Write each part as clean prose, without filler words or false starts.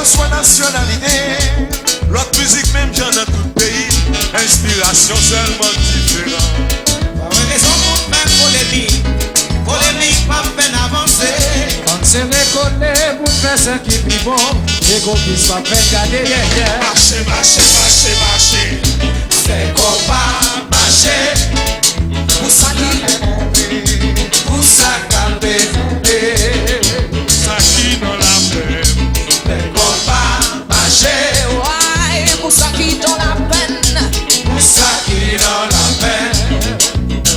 Soit nationalité, l'autre musique même j'en ai tout le pays, inspiration seulement différente. Raison pour faire polémique pas peine avancer. On s'est récolté pour faire ce qui est bon, et qu'on puisse pas faire garder derrière. Marcher, C'est qu'on va marcher, pour ça calmer, ça qui dans la paix. c'est qu'on va marcher, ouais, pour ça qui dans la peine, pour ça qui dans la peine,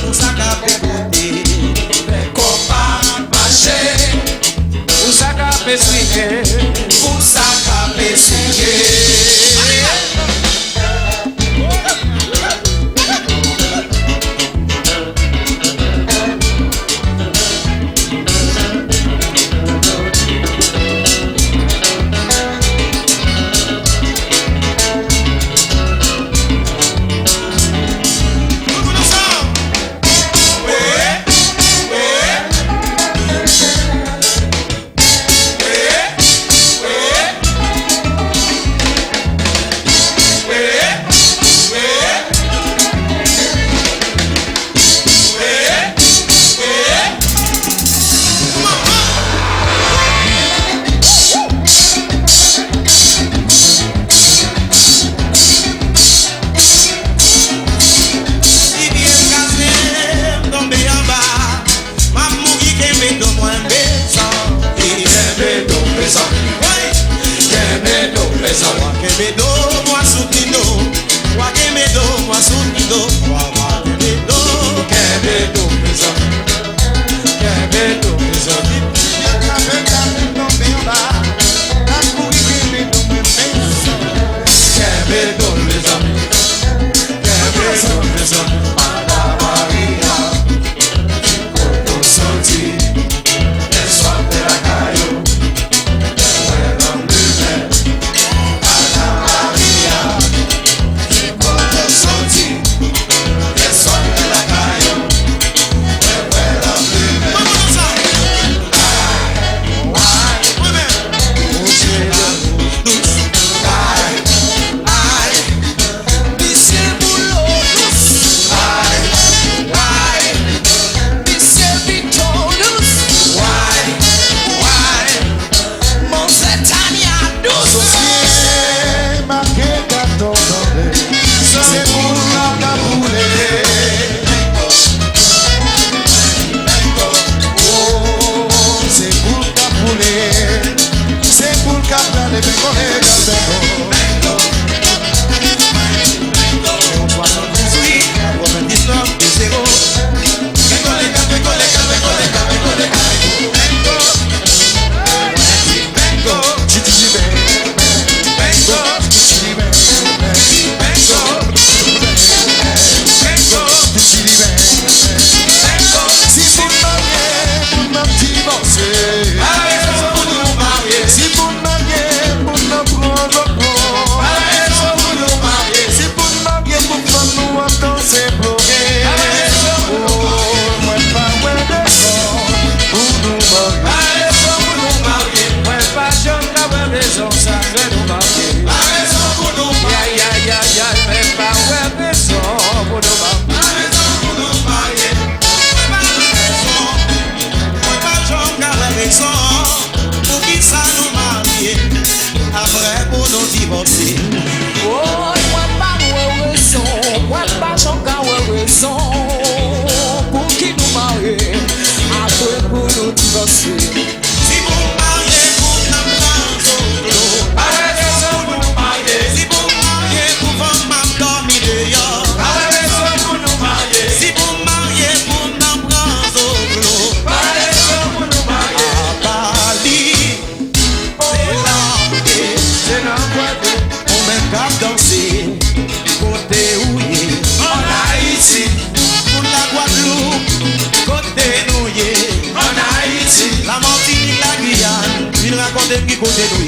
pour ça calmer, c'est qu'on va marcher, Pour ça qu'a pesqué, pour ça calmer, Haïti, côté nous